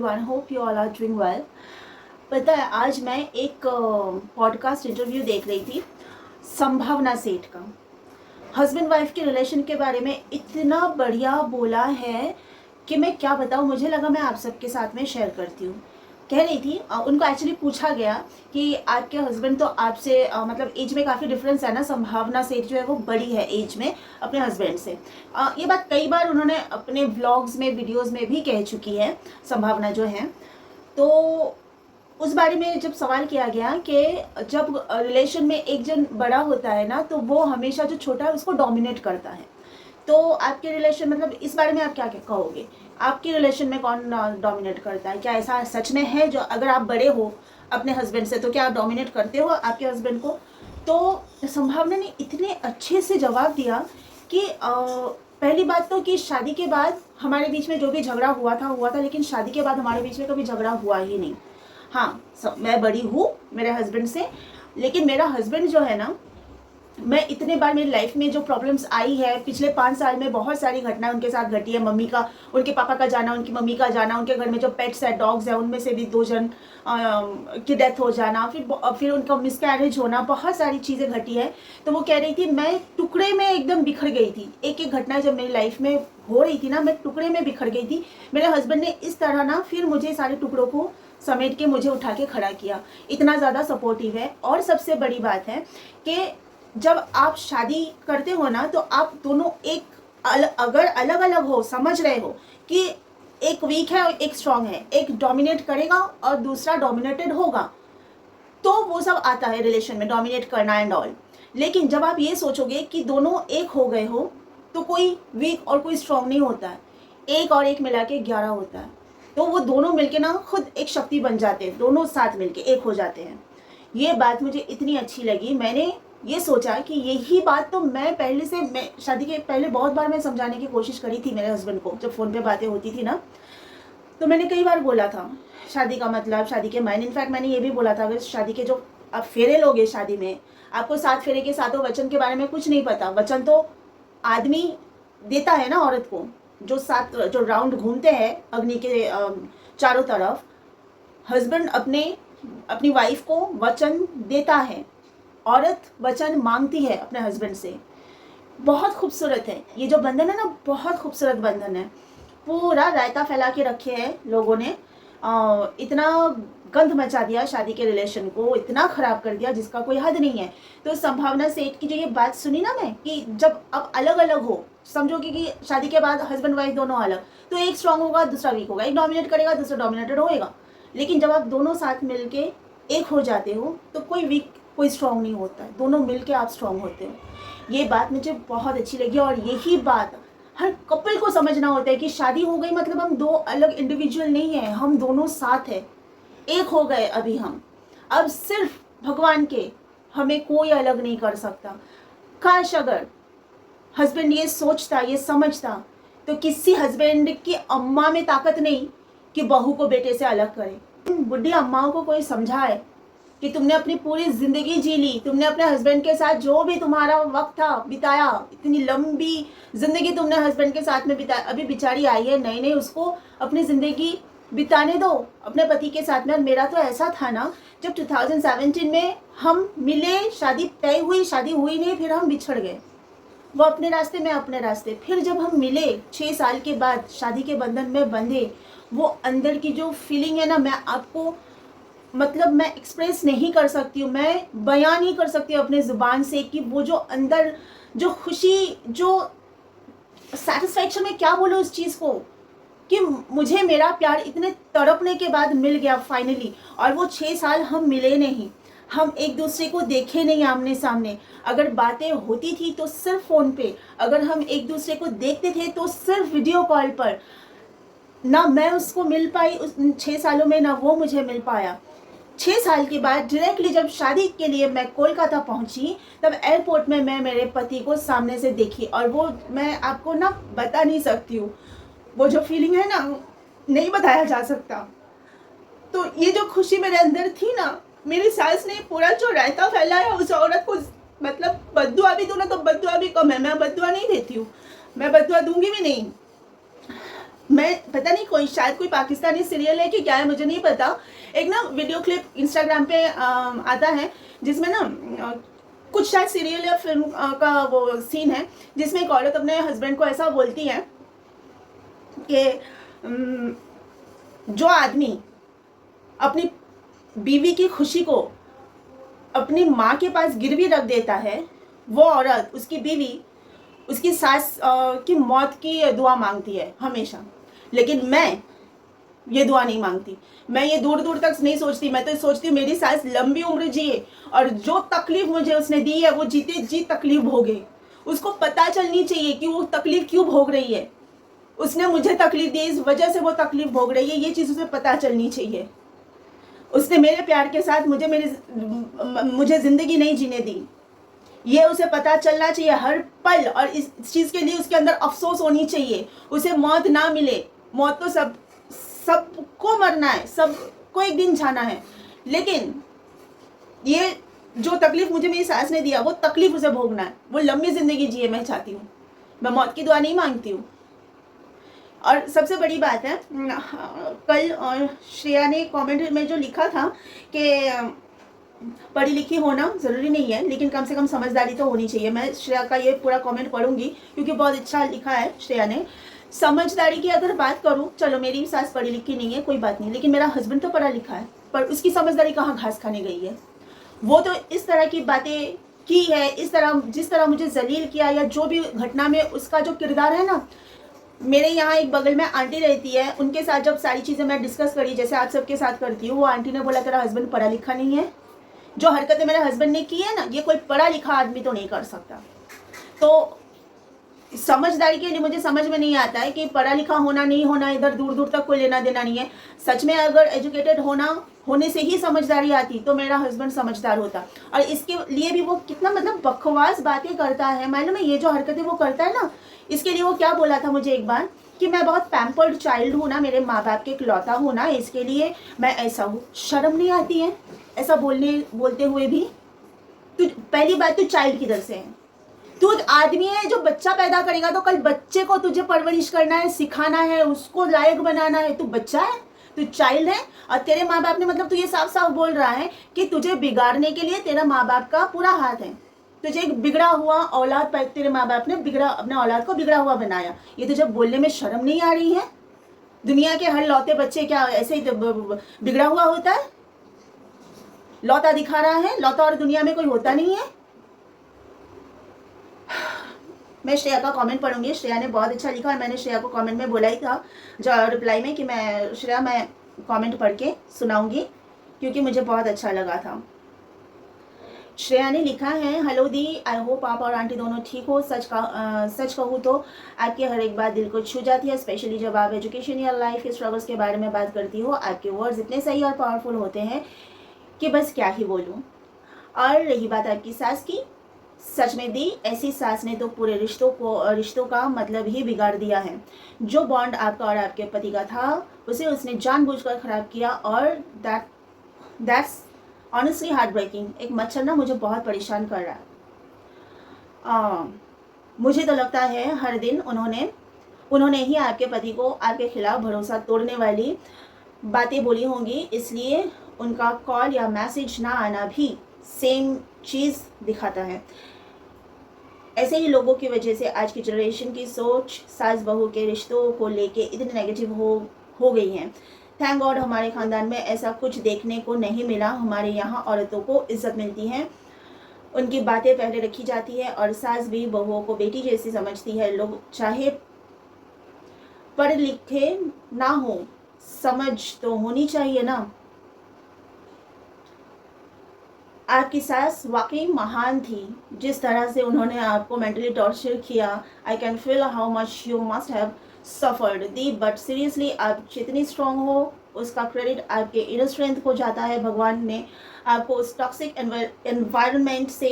everyone. Hope you all are doing well. पता है आज मैं एक पॉडकास्ट इंटरव्यू देख रही थी संभावना सेठ का। हस्बैंड वाइफ के रिलेशन के बारे में इतना बढ़िया बोला है कि मैं क्या बताऊँ, मुझे लगा मैं आप सबके साथ में शेयर करती हूँ। कह रही थी उनको एक्चुअली पूछा गया कि आपके हस्बैंड तो आपसे मतलब एज में काफ़ी डिफरेंस है ना। संभावना सेठ जो है वो बड़ी है एज में अपने हस्बैंड से। ये बात कई बार उन्होंने अपने व्लॉग्स में वीडियोस में भी कह चुकी है संभावना जो है। तो उस बारे में जब सवाल किया गया कि जब रिलेशन में एक जन बड़ा होता है ना तो वो हमेशा जो छोटा है उसको डोमिनेट करता है। तो आपके रिलेशन मतलब इस बारे में आप क्या क्या कहोगे? आपके रिलेशन में कौन डोमिनेट करता है? क्या ऐसा सच में है जो अगर आप बड़े हो अपने हस्बैंड से तो क्या आप डोमिनेट करते हो आपके हस्बैंड को? तो संभावना ने इतने अच्छे से जवाब दिया कि पहली बात तो कि शादी के बाद हमारे बीच में जो भी झगड़ा हुआ था, लेकिन शादी के बाद हमारे बीच में कभी झगड़ा हुआ ही नहीं। हाँ, मैं बड़ी हूँ मेरे हस्बैंड से, लेकिन मेरा हस्बैंड जो है ना, मैं इतने बार मेरी लाइफ में जो प्रॉब्लम्स आई है पिछले 5 साल में बहुत सारी घटनाएं उनके साथ घटी है। मम्मी का, उनके पापा का जाना, उनकी मम्मी का जाना, उनके घर में जो पेट्स है, डॉग्स है, उनमें से भी 2 जन की डेथ हो जाना, फिर उनका मिसकैरेज होना, बहुत सारी चीज़ें घटी है। तो वो कह रही थी मैं टुकड़े में एकदम बिखर गई थी। एक एक घटना जब मेरी लाइफ में हो रही थी ना, मैं टुकड़े में बिखर गई थी। मेरे हस्बैंड ने इस तरह ना फिर मुझे सारे टुकड़ों को समेट के मुझे उठा के खड़ा किया। इतना ज़्यादा सपोर्टिव है। और सबसे बड़ी बात है कि जब आप शादी करते हो ना तो आप दोनों अगर अलग अलग हो, समझ रहे हो कि एक वीक है और एक स्ट्रांग है, एक डोमिनेट करेगा और दूसरा डोमिनेटेड होगा, तो वो सब आता है रिलेशन में, डोमिनेट करना एंड ऑल। लेकिन जब आप ये सोचोगे कि दोनों एक हो गए हो तो कोई वीक और कोई स्ट्रांग नहीं होता है। 1 और 1 मिला के 11 होता है। तो वो दोनों मिलके ना खुद एक शक्ति बन जाते हैं, दोनों साथ मिलके एक हो जाते हैं। ये बात मुझे इतनी अच्छी लगी। मैंने ये सोचा कि यही बात तो मैं पहले से, मैं शादी के पहले बहुत बार मैं समझाने की कोशिश करी थी मेरे हस्बैंड को। जब फ़ोन पे बातें होती थी ना तो मैंने कई बार बोला था शादी का मतलब, शादी के मायने। इनफैक्ट मैंने ये भी बोला था अगर शादी के जो आप फेरे लोगे शादी में, आपको 7 फेरे के 7 वचन के बारे में कुछ नहीं पता। वचन तो आदमी देता है ना औरत को, जो 7 जो राउंड घूमते हैं अग्नि के चारों तरफ, हस्बैंड अपनी वाइफ को वचन देता है, औरत वचन मांगती है अपने हस्बैंड से। बहुत खूबसूरत है ये जो बंधन है ना, बहुत खूबसूरत बंधन है। पूरा रायता फैला के रखे हैं लोगों ने। इतना गंध मचा दिया शादी के रिलेशन को, इतना खराब कर दिया जिसका कोई हद नहीं है। तो संभावना सेठ की जो ये बात सुनी ना मैं, कि जब अब अलग अलग हो, समझोगे कि शादी के बाद हस्बैंड वाइफ दोनों अलग, तो एक स्ट्रांग होगा दूसरा वीक होगा, एक डोमिनेट करेगा दूसरा डोमिनेटेड होएगा। लेकिन जब आप दोनों साथ मिलके एक हो जाते हो तो कोई वीक कोई स्ट्रांग नहीं होता है, दोनों मिलके आप स्ट्रांग होते हो। ये बात मुझे बहुत अच्छी लगी। और यही बात हर कपल को समझना होता है कि शादी हो गई मतलब हम 2 अलग इंडिविजुअल नहीं है, हम दोनों साथ है, एक हो गए। अभी हम अब सिर्फ भगवान के, हमें कोई अलग नहीं कर सकता। काश अगर हस्बैंड ये सोचता, ये समझता, तो किसी हस्बैंड की अम्मा में ताकत नहीं कि बहू को बेटे से अलग करे। बुढ़ी अम्माओं को कोई समझाए कि तुमने अपनी पूरी जिंदगी जी ली, तुमने अपने हस्बैंड के साथ जो भी तुम्हारा वक्त था बिताया, इतनी लंबी जिंदगी तुमने हस्बैंड के साथ में बिताया। अभी बेचारी आई है नई नई, उसको अपनी जिंदगी बिताने दो अपने पति के साथ में। और मेरा तो ऐसा था ना, जब 2017 में हम मिले, शादी तय हुई, शादी हुई नहीं, फिर हम बिछड़ गए। वो अपने रास्ते में अपने रास्ते। फिर जब हम मिले 6 साल के बाद, शादी के बंधन में बंधे, वो अंदर की जो फीलिंग है ना, मैं आपको मतलब मैं एक्सप्रेस नहीं कर सकती हूँ, मैं बयान नहीं कर सकती हूँ अपने ज़ुबान से कि वो जो अंदर जो खुशी, जो सेटिस्फैक्शन, में क्या बोलूँ उस चीज़ को, कि मुझे मेरा प्यार इतने तड़पने के बाद मिल गया फाइनली। और वो 6 साल हम मिले नहीं, हम एक दूसरे को देखे नहीं आमने सामने। अगर बातें होती थी तो सिर्फ फ़ोन पे, अगर हम एक दूसरे को देखते थे तो सिर्फ वीडियो कॉल पर। ना मैं उसको मिल पाई उस 6 सालों में, ना वो मुझे मिल पाया। 6 साल के बाद डायरेक्टली जब शादी के लिए मैं कोलकाता पहुंची, तब एयरपोर्ट में मैं मेरे पति को सामने से देखी। और वो मैं आपको ना बता नहीं सकती हूँ, वो जो फीलिंग है ना, नहीं बताया जा सकता। तो ये जो खुशी मेरे अंदर थी ना, मेरी सास ने पूरा जो रायता फैलाया उस औरत को, मतलब बद्दुआ भी दूँ ना तो बद्दुआ भी कम है। मैं बद्दुआ नहीं देती हूँ, मैं बद्दुआ दूंगी भी नहीं। मैं पता नहीं कोई शायद कोई पाकिस्तानी सीरियल है कि क्या है मुझे नहीं पता, एक ना वीडियो क्लिप इंस्टाग्राम पे आता है जिसमें ना कुछ शायद सीरियल या फिल्म का वो सीन है जिसमें एक औरत अपने हस्बैंड को ऐसा बोलती है कि जो आदमी अपनी बीवी की खुशी को अपनी माँ के पास गिरवी रख देता है, वो औरत, उसकी बीवी, उसकी सास की मौत की दुआ मांगती है हमेशा। लेकिन मैं ये दुआ नहीं मांगती, मैं ये दूर दूर तक नहीं सोचती। मैं तो सोचती हूँ मेरी सास लंबी उम्र जिए और जो तकलीफ मुझे उसने दी है वो जीते जी तकलीफ भोगे। उसको पता चलनी चाहिए कि वो तकलीफ क्यों भोग रही है, उसने मुझे तकलीफ दी इस वजह से वो तकलीफ भोग रही है, ये चीज़ उसे पता चलनी चाहिए। उसने मेरे प्यार के साथ मुझे ज़िंदगी नहीं जीने दी, ये उसे पता चलना चाहिए हर पल। और इस चीज़ के लिए उसके अंदर अफसोस होनी चाहिए। उसे मौत ना मिले, मौत तो सबको मरना है, सबको एक दिन जाना है, लेकिन ये जो तकलीफ मुझे मेरी सास ने दिया वो तकलीफ उसे भोगना है। वो लंबी ज़िंदगी जिए मैं चाहती हूँ, मैं मौत की दुआ नहीं मांगती हूँ। और सबसे बड़ी बात है, कल श्रेया ने कमेंट में जो लिखा था कि पढ़ी लिखी होना ज़रूरी नहीं है, लेकिन कम से कम समझदारी तो होनी चाहिए। मैं श्रेया का ये पूरा कमेंट पढ़ूंगी क्योंकि बहुत अच्छा लिखा है श्रेया ने। समझदारी की अगर बात करूँ, चलो मेरी सास पढ़ी लिखी नहीं है, कोई बात नहीं, लेकिन मेरा हस्बैंड तो पढ़ा लिखा है, पर उसकी समझदारी कहाँ घास खाने गई है। वो तो इस तरह की बातें की है, इस तरह जिस तरह मुझे जलील किया, या जो भी घटना में उसका जो किरदार है ना। मेरे यहाँ एक बगल में आंटी रहती है, उनके साथ जब सारी चीज़ें मैं डिस्कस करी जैसे आप सबके साथ करती हूँ, वो आंटी ने बोला तेरा हस्बैंड पढ़ा लिखा नहीं है। जो हरकतें मेरे हस्बैंड ने की है ना, ये कोई पढ़ा लिखा आदमी तो नहीं कर सकता। तो समझदारी के लिए मुझे समझ में नहीं आता है कि पढ़ा लिखा होना नहीं होना इधर दूर दूर तक कोई लेना देना नहीं है। सच में अगर एजुकेटेड होने से ही समझदारी आती तो मेरा हस्बैंड समझदार होता। और इसके लिए भी वो कितना मतलब बकवास बातें करता है, मालूम है ये जो हरकतें वो करता है ना। इसके लिए वो क्या बोला था मुझे एक बार कि मैं बहुत पैम्पर्ड चाइल्ड हूँ ना, मेरे माँ बाप के इकलौता हूँ ना, इसके लिए मैं ऐसा हूँ। शर्म नहीं आती है ऐसा बोलते हुए भी? तू पहली बात तो चाइल्ड किधर से है? तू एक आदमी है जो बच्चा पैदा करेगा, तो कल बच्चे को तुझे परवरिश करना है, सिखाना है, उसको लायक बनाना है। तू बच्चा है, तू चाइल्ड है। और तेरे माँ बाप ने मतलब तू ये साफ साफ बोल रहा है कि तुझे बिगाड़ने के लिए तेरा माँ बाप का पूरा हाथ है। तुझे एक बिगड़ा हुआ औलाद, तेरे माँ बाप ने अपने औलाद को बिगड़ा हुआ बनाया। ये तुझे बोलने में शर्म नहीं आ रही है? दुनिया के हर लौते बच्चे क्या ऐसे ही बिगड़ा हुआ होता है? लौता दिखा रहा है, लौता और दुनिया में कोई होता नहीं है। मैं श्रेया का कमेंट पढ़ूंगी। श्रेया ने बहुत अच्छा लिखा और मैंने श्रेया को कमेंट में बोला ही था जो रिप्लाई में कि मैं कमेंट पढ़ के सुनाऊंगी क्योंकि मुझे बहुत अच्छा लगा था। श्रेया ने लिखा है, हेलो दी, आई होप आप और आंटी दोनों ठीक हो। सच कहूँ तो आपकी हर एक बात दिल को छू जाती है, स्पेशली जब आप एजुकेशन या लाइफ के स्ट्रगल्स के बारे में बात करती हो। आपके वर्ड्स इतने सही और पावरफुल होते हैं कि बस क्या ही बोलूँ। और रही बात आपकी सास की, सच में दी, ऐसी सास ने तो पूरे रिश्तों का मतलब ही बिगाड़ दिया है। जो बॉन्ड आपका और आपके पति का था उसे उसने जानबूझकर खराब किया और दैट्स ऑनेस्टली हार्ट ब्रेकिंग। एक मच्छर ना मुझे बहुत परेशान कर रहा है। मुझे तो लगता है हर दिन उन्होंने ही आपके पति को आपके खिलाफ भरोसा तोड़ने वाली बातें बोली होंगी, इसलिए उनका कॉल या मैसेज ना आना भी सेम चीज़ दिखाता है। ऐसे ही लोगों की वजह से आज की जनरेशन की सोच सास बहू के रिश्तों को लेके इतनी नेगेटिव हो गई है। थैंक गॉड हमारे ख़ानदान में ऐसा कुछ देखने को नहीं मिला। हमारे यहाँ औरतों को इज्जत मिलती है, उनकी बातें पहले रखी जाती है और सास भी बहुओं को बेटी जैसी समझती है। लोग चाहे पढ़े लिखे ना हो, समझ तो होनी चाहिए ना। आपकी सास वाकई महान थी, जिस तरह से उन्होंने आपको मेंटली टॉर्चर किया। I can feel how much you must have suffered the, but seriously आप जितनी स्ट्रांग हो उसका क्रेडिट आपके इनर स्ट्रेंथ को जाता है। भगवान ने आपको उस टॉक्सिक एनवायरनमेंट से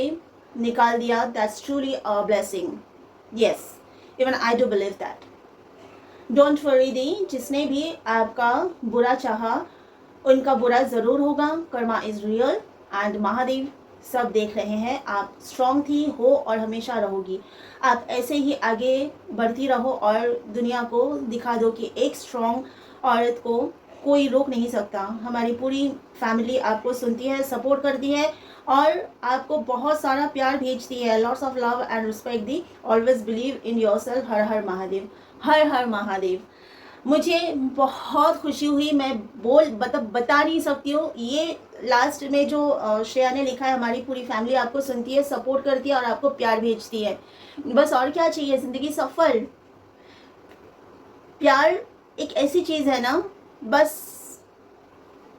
निकाल दिया। That's truly a blessing. Yes, even I do believe that. Don't worry दी, जिसने भी आपका बुरा चाहा उनका बुरा ज़रूर होगा। Karma is real and Mahadev सब देख रहे हैं। आप स्ट्रॉन्ग थी, हो और हमेशा रहोगी। आप ऐसे ही आगे बढ़ती रहो और दुनिया को दिखा दो कि एक स्ट्रॉन्ग औरत को कोई रोक नहीं सकता। हमारी पूरी फैमिली आपको सुनती है, सपोर्ट करती है और आपको बहुत सारा प्यार भेजती है। Lots of love and respect दी। Always believe in yourself. हर हर महादेव, हर हर महादेव। मुझे बहुत खुशी हुई, मैं बता नहीं सकती हूँ। ये लास्ट में जो श्रेया ने लिखा है, हमारी पूरी फैमिली आपको सुनती है, सपोर्ट करती है और आपको प्यार भेजती है। बस और क्या चाहिए, ज़िंदगी सफल। प्यार एक ऐसी चीज़ है ना, बस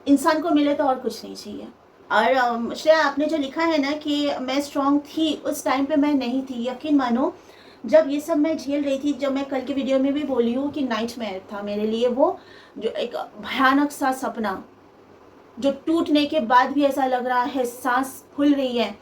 इंसान को मिले तो और कुछ नहीं चाहिए। और श्रेया, आपने जो लिखा है ना कि मैं स्ट्रांग थी, उस टाइम पे मैं नहीं थी। यकीन मानो, जब ये सब मैं झेल रही थी, जब मैं कल के वीडियो में भी बोली हूँ कि नाइटमेयर था मेरे लिए वो, जो एक भयानक सा सपना, जो टूटने के बाद भी ऐसा लग रहा है सांस फूल रही है,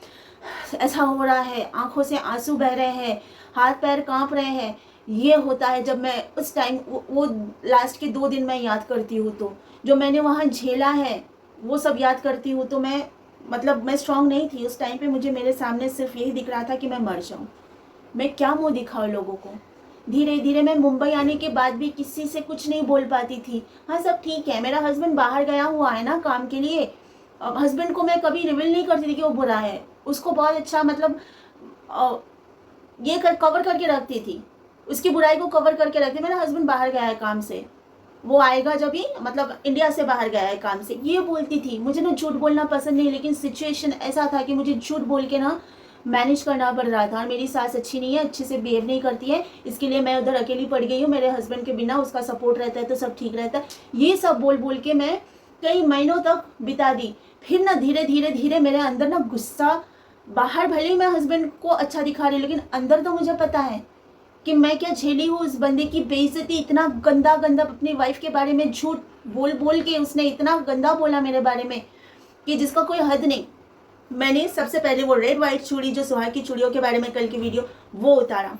ऐसा हो रहा है, आंखों से आंसू बह रहे हैं, हाथ पैर कांप रहे हैं। ये होता है जब मैं उस टाइम वो लास्ट के 2 दिन मैं याद करती हूँ, तो जो मैंने वहाँ झेला है वो सब याद करती हूँ, तो मैं स्ट्रांग नहीं थी उस टाइम पे। मुझे मेरे सामने सिर्फ यही दिख रहा था कि मैं मर जाऊँ, मैं क्या मुंह दिखाऊं लोगों को। धीरे धीरे मैं मुंबई आने के बाद भी किसी से कुछ नहीं बोल पाती थी। हाँ, सब ठीक है, मेरा हस्बैंड बाहर गया हुआ है ना काम के लिए। हस्बैंड को मैं कभी रिवील नहीं करती थी कि वो बुरा है। उसको बहुत अच्छा ये कवर करके रखती थी, उसकी बुराई को कवर करके रखती। मेरा हस्बैंड बाहर गया है काम से, वो आएगा जब ही, इंडिया से बाहर गया है काम से, ये बोलती थी। मुझे ना झूठ बोलना पसंद नहीं, लेकिन सिचुएशन ऐसा था कि मुझे झूठ बोल के ना मैनेज करना पड़ रहा था। और मेरी सास अच्छी नहीं है, अच्छे से बिहेव नहीं करती है, इसके लिए मैं उधर अकेली पड़ गई हूँ। मेरे हस्बैंड के बिना उसका सपोर्ट रहता है तो सब ठीक रहता है। ये सब बोल बोल के मैं कई महीनों तक बिता दी। फिर ना धीरे धीरे धीरे मेरे अंदर ना गुस्सा, बाहर भले ही मैं हस्बैंड को अच्छा दिखा रही, लेकिन अंदर तो मुझे पता है कि मैं क्या झेली हूँ। उस बंदे की बेइज्जती, इतना गंदा गंदा अपनी वाइफ के बारे में झूठ बोल बोल के उसने इतना गंदा बोला मेरे बारे में कि जिसका कोई हद नहीं। मैंने सबसे पहले वो रेड वाइट चूड़ी, जो सुहाग की चूड़ियों के बारे में कल की वीडियो, वो उतारा।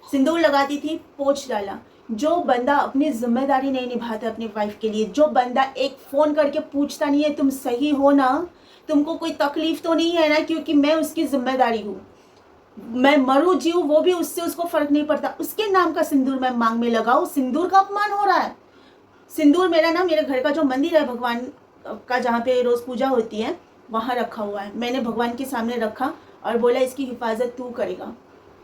सिंदूर लगाती थी, पोंछ डाला। जो बंदा अपनी जिम्मेदारी नहीं निभाता अपनी वाइफ के लिए, जो बंदा एक फ़ोन करके पूछता नहीं है तुम सही हो ना, तुमको कोई तकलीफ तो नहीं है ना, क्योंकि मैं उसकी जिम्मेदारी हूँ, मैं मरूँ जीऊँ वो भी उससे, उसको फर्क नहीं पड़ता, उसके नाम का सिंदूर मैं मांग में लगाऊँ, सिंदूर का अपमान हो रहा है। सिंदूर मेरा ना, मेरे घर का जो मंदिर है भगवान का, जहाँ पे रोज़ पूजा होती है, वहाँ रखा हुआ है। मैंने भगवान के सामने रखा और बोला इसकी हिफाजत तू करेगा।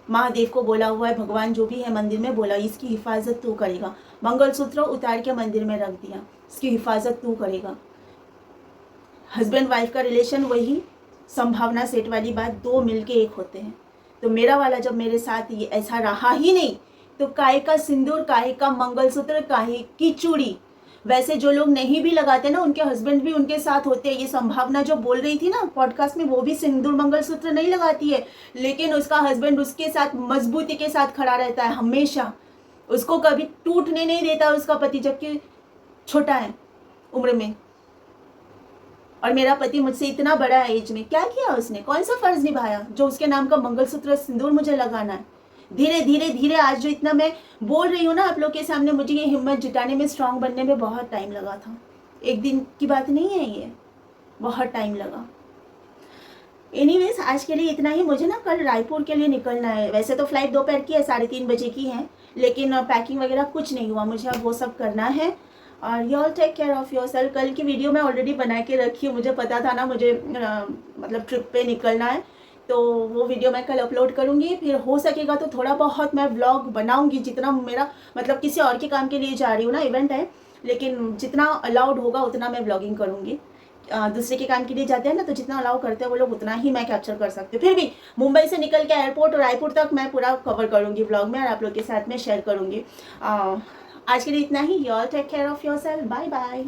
महादेव को बोला हुआ है, भगवान जो भी है मंदिर में, बोला इसकी हिफाजत तू करेगा। मंगलसूत्र उतार के मंदिर में रख दिया, इसकी हिफाजत तू करेगा। हस्बैंड वाइफ का रिलेशन वही संभावना सेठ वाली बात, दो मिलके एक होते हैं। तो मेरा वाला जब मेरे साथ ये ऐसा रहा ही नहीं, तो काहे का सिंदूर, काहे का मंगलसूत्र, काहे की चूड़ी। वैसे जो लोग नहीं भी लगाते ना, उनके हस्बैंड भी उनके साथ होते हैं। ये संभावना जो बोल रही थी ना पॉडकास्ट में, वो भी सिंदूर मंगलसूत्र नहीं लगाती है, लेकिन उसका हस्बैंड उसके साथ मजबूती के साथ खड़ा रहता है हमेशा। उसको कभी टूटने नहीं देता उसका पति, जबकि छोटा है उम्र में। और मेरा पति मुझसे इतना बड़ा है एज में, क्या किया उसने, कौन सा फर्ज निभाया जो उसके नाम का मंगलसूत्र सिंदूर मुझे लगाना है। धीरे धीरे धीरे आज जो इतना मैं बोल रही हूँ ना आप लोग के सामने, मुझे ये हिम्मत जुटाने में, स्ट्रांग बनने में बहुत टाइम लगा था। एक दिन की बात नहीं है ये, बहुत टाइम लगा। एनीवेज, आज के लिए इतना ही। मुझे ना कल रायपुर के लिए निकलना है। वैसे तो फ्लाइट दोपहर की है, 3:30 बजे की है, लेकिन पैकिंग वगैरह कुछ नहीं हुआ मुझे, अब वो सब करना है। और you all take care of yourself. कल की वीडियो मैं ऑलरेडी बना के रखी हूँ, मुझे पता था ना मुझे ट्रिप पे निकलना है, तो वो वीडियो मैं कल अपलोड करूँगी। फिर हो सकेगा तो थोड़ा बहुत मैं व्लॉग बनाऊँगी, जितना मेरा किसी और के काम के लिए जा रही हूँ ना, इवेंट है, लेकिन जितना अलाउड होगा उतना मैं व्लॉगिंग करूँगी। दूसरे के काम के लिए जाते हैं ना, तो जितना अलाउ करते हैं वो लोग, उतना ही मैं कैप्चर कर सकती हूँ। फिर भी मुंबई से निकल के एयरपोर्ट और रायपुर तक मैं पूरा कवर करूँगी व्लॉग में, और आप लोग के साथ में शेयर करूँगी। आज के लिए इतना ही। You all take care of yourself. Bye bye.